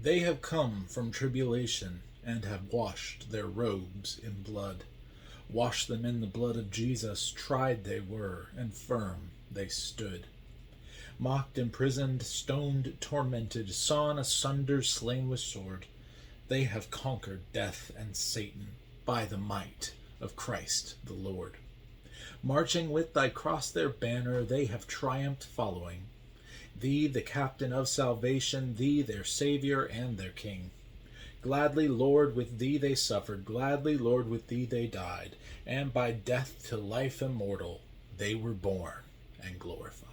They have come from tribulation, and have washed their robes in blood. Washed them in the blood of Jesus, tried they were, and firm they stood. Mocked, imprisoned, stoned, tormented, sawn asunder, slain with sword, they have conquered death and Satan by the might of Christ the Lord. Marching with thy cross their banner, they have triumphed following thee, the captain of salvation, thee, their Savior and their King. Gladly, Lord, with thee they suffered, gladly, Lord, with thee they died, and by death to life immortal they were born and glorified.